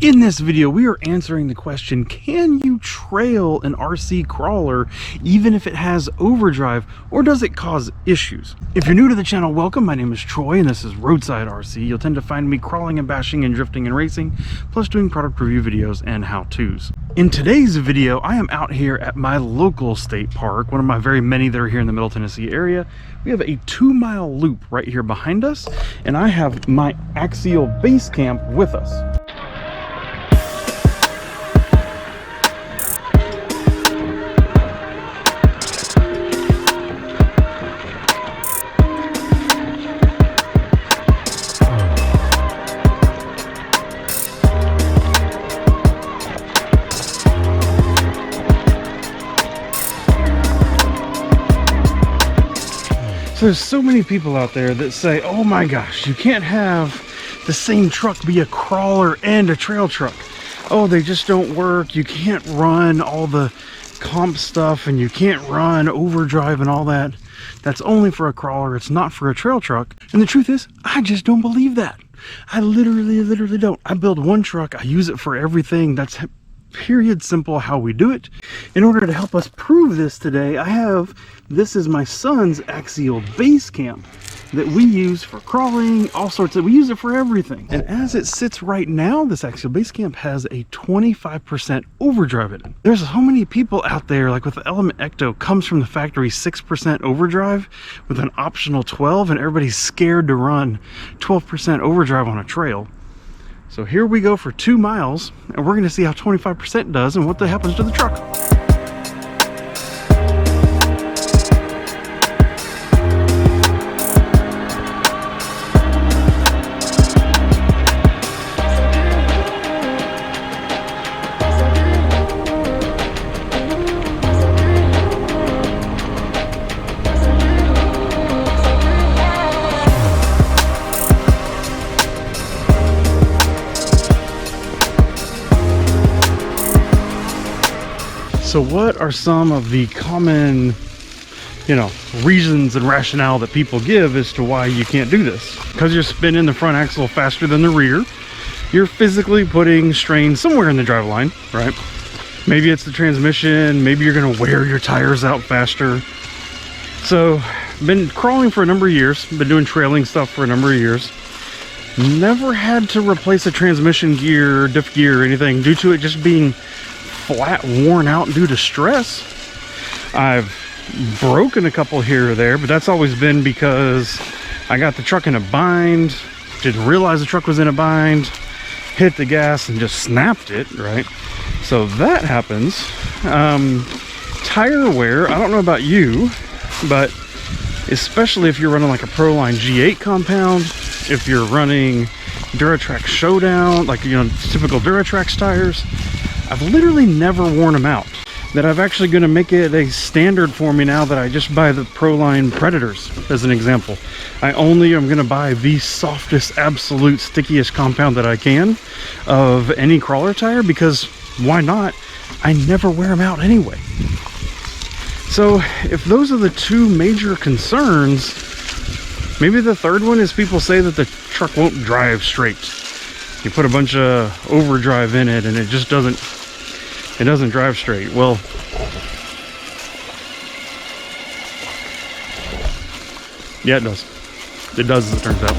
In this video, we are answering the question, can you trail an RC crawler even if it has overdrive, or does it cause issues? If you're new to the channel, welcome. My name is Troy and this is Roadside RC. You'll tend to find me crawling and bashing and drifting and racing, plus doing product review videos and how-tos. In today's video, I am out here at my local state park, one of my very many that are here in the Middle Tennessee area. We have a 2-mile loop right here behind us, and I have my Axial Base Camp with us. So there's so many people out there that say, oh my gosh, you can't have the same truck be a crawler and a trail truck. Oh, they just don't work. You can't run all the comp stuff and you can't run overdrive and all that. That's only for a crawler. It's not for a trail truck. And the truth is, I just don't believe that. I literally don't. I build one truck. I use it for everything. That's period simple how we do it. In order to help us prove this today, this is my son's Axial Base Camp that we use for crawling, all sorts of, we use it for everything. And as it sits right now, this Axial Base Camp has a 25% overdrive in it. There's so many people out there, like with the Element Ecto, comes from the factory 6% overdrive with an optional 12, and everybody's scared to run 12% overdrive on a trail. So here we go for 2 miles, and we're going to see how 25% does and what happens to the truck. So what are some of the common, reasons and rationale that people give as to why you can't do this? Because you're spinning the front axle faster than the rear, you're physically putting strain somewhere in the driveline, right? Maybe it's the transmission, maybe you're gonna wear your tires out faster. So, been crawling for a number of years, been doing trailing stuff for a number of years. Never had to replace a transmission gear, diff gear, or anything due to it just being flat worn out due to stress. I've broken a couple here or there, but that's always been because I got the truck in a bind, didn't realize the truck was in a bind, hit the gas and just snapped it, right? So that happens. Tire wear, I don't know about you, but especially if you're running like a Proline G8 compound, if you're running Duratrax Showdown, like typical Duratrax tires, I've literally never worn them out. That I've actually going to make it a standard for me now that I just buy the Proline Predators as an example. I only am going to buy the softest, absolute stickiest compound that I can of any crawler tire, because why not? I never wear them out anyway. So if those are the two major concerns, maybe the third one is people say that the truck won't drive straight. You put a bunch of overdrive in it and it just doesn't drive straight. Well, yeah, it does. It does, as it turns out.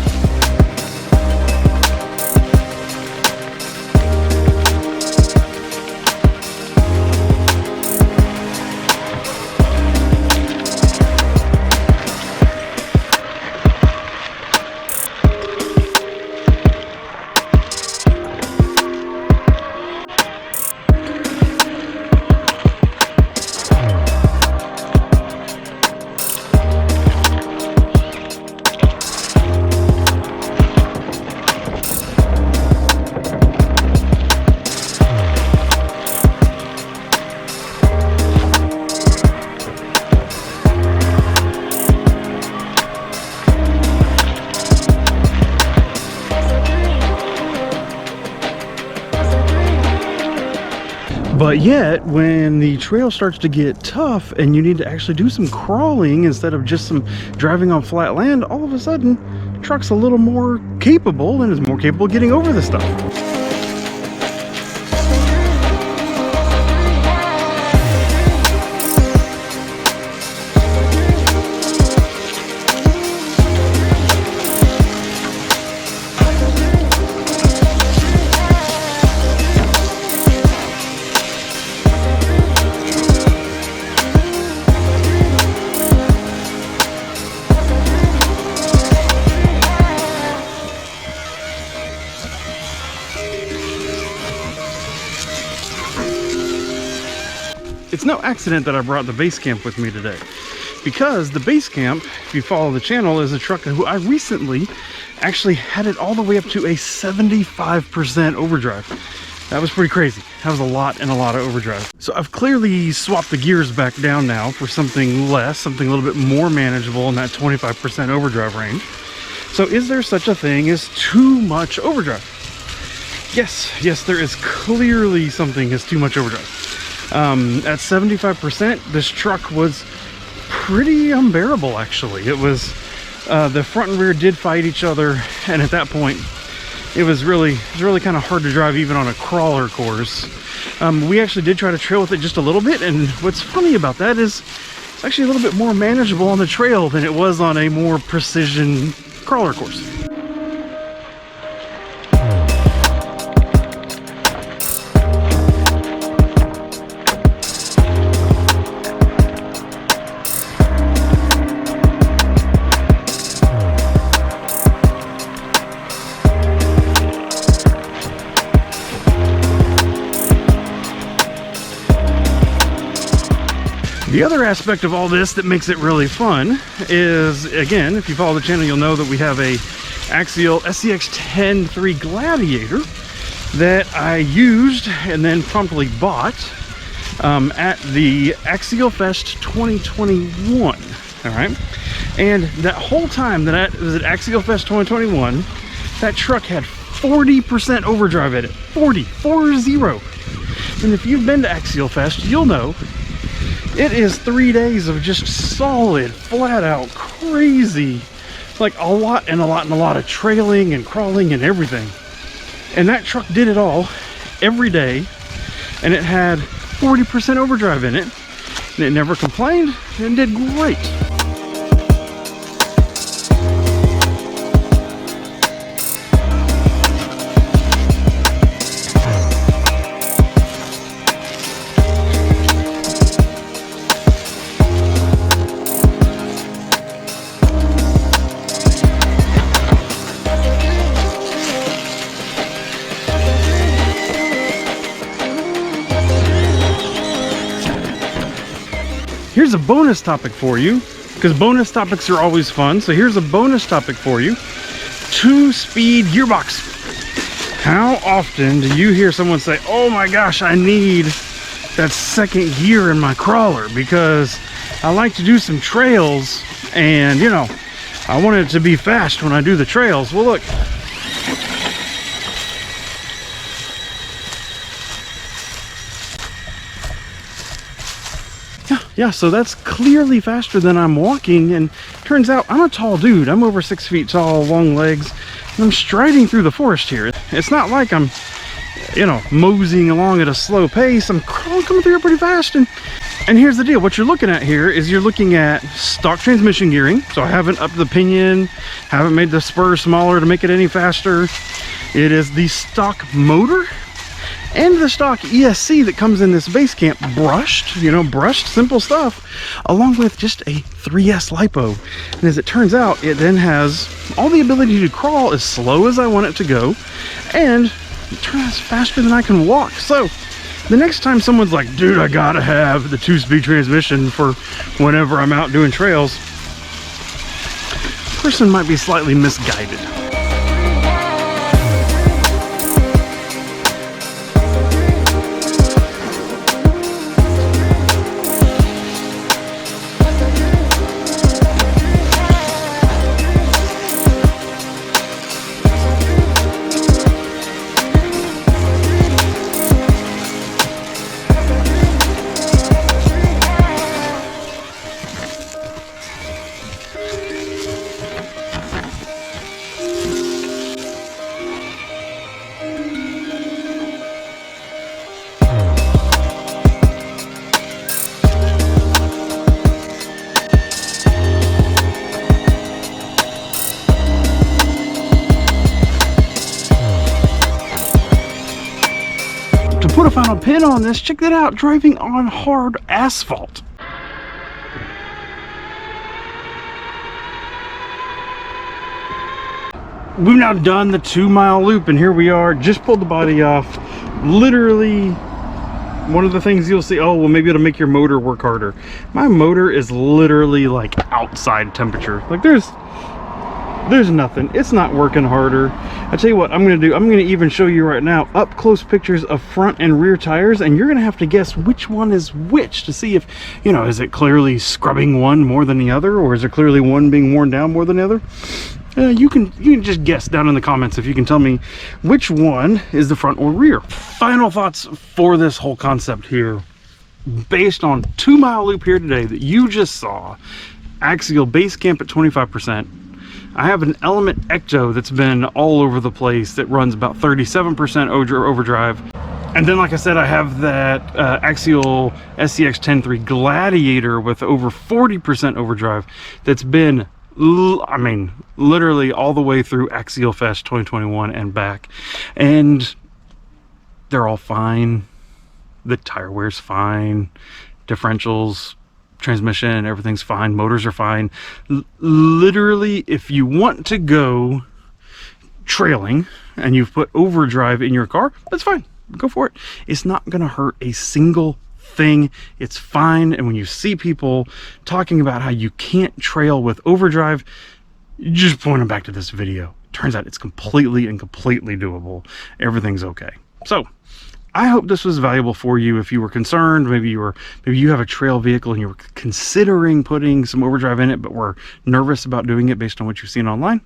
But yet, when the trail starts to get tough and you need to actually do some crawling instead of just some driving on flat land, all of a sudden, the truck's a little more capable and is more capable of getting over the stuff. It's no accident that I brought the Base Camp with me today, because the Base Camp, if you follow the channel, is a truck who I recently actually had it all the way up to a 75% overdrive. That was pretty crazy. That was a lot and a lot of overdrive. So I've clearly swapped the gears back down now for something less, something a little bit more manageable in that 25% overdrive range. So is there such a thing as too much overdrive? Yes, there is clearly something as too much overdrive. At 75%, this truck was pretty unbearable, actually. It was, the front and rear did fight each other, and at that point, it was really kind of hard to drive even on a crawler course. We actually did try to trail with it just a little bit, and what's funny about that is it's actually a little bit more manageable on the trail than it was on a more precision crawler course. The other aspect of all this that makes it really fun is, again, if you follow the channel, you'll know that we have a Axial SCX-10 3 Gladiator that I used and then promptly bought at the Axial Fest 2021. All right, and that whole time that I was at Axial Fest 2021, that truck had 40% overdrive in it. 40. And if you've been to Axial Fest, you'll know it is 3 days of just solid, flat out, crazy, like a lot of trailing and crawling and everything. And that truck did it all every day, and it had 40% overdrive in it, and it never complained and did great. Here's a bonus topic for you, because bonus topics are always fun. So here's a bonus topic for you. 2-speed gearbox. How often do you hear someone say, oh my gosh, I need that second gear in my crawler because I like to do some trails and, you know, I want it to be fast when I do the trails. Well, look. Yeah, so that's clearly faster than I'm walking, and turns out I'm a tall dude. I'm over 6 feet tall, long legs, and I'm striding through the forest here. It's not like I'm, you know, moseying along at a slow pace. I'm coming through here pretty fast, and here's the deal. What you're looking at here is you're looking at stock transmission gearing. So I haven't upped the pinion, haven't made the spur smaller to make it any faster. It is the stock motor and the stock ESC that comes in this Base Camp, brushed, you know, brushed, simple stuff, along with just a 3S lipo. And as it turns out, it then has all the ability to crawl as slow as I want it to go, and it turns faster than I can walk. So the next time someone's like, dude, I gotta have the 2-speed transmission for whenever I'm out doing trails, the person might be slightly misguided. To put a final pin on this, check that out, driving on hard asphalt. We've now done the 2-mile loop, and here we are, just pulled the body off, literally one of the things you'll see, oh, well, maybe it'll make your motor work harder. My motor is literally like outside temperature. Like there's nothing. It's not working harder. I tell you what I'm gonna do. I'm gonna even show you right now up close pictures of front and rear tires, and you're gonna have to guess which one is which to see if, you know, is it clearly scrubbing one more than the other, or is it clearly one being worn down more than the other? You can just guess down in the comments if you can tell me which one is the front or rear. Final thoughts for this whole concept here, based on 2 Mile Loop here today that you just saw. Axial Base Camp at 25%. I have an Element Ecto that's been all over the place that runs about 37% overdrive. And then, like I said, I have that Axial SCX 10.3 Gladiator with over 40% overdrive that's been, I mean, literally all the way through Axial Fest 2021 and back. And they're all fine. The tire wear's fine. Differentials, transmission, everything's fine. Motors are fine. Literally, if you want to go trailing and you've put overdrive in your car, that's fine. Go for it. It's not going to hurt a single thing. It's fine. And when you see people talking about how you can't trail with overdrive, you just point them back to this video. Turns out it's completely doable. Everything's okay. So I hope this was valuable for you. If you were concerned, maybe you have a trail vehicle and you were considering putting some overdrive in it, but were nervous about doing it based on what you've seen online,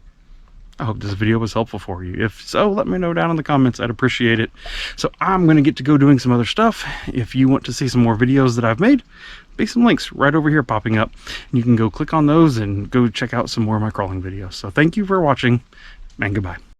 I hope this video was helpful for you. If so, let me know down in the comments. I'd appreciate it. So I'm going to get to go doing some other stuff. If you want to see some more videos that I've made, be some links right over here popping up. And you can go click on those and go check out some more of my crawling videos. So thank you for watching, and goodbye.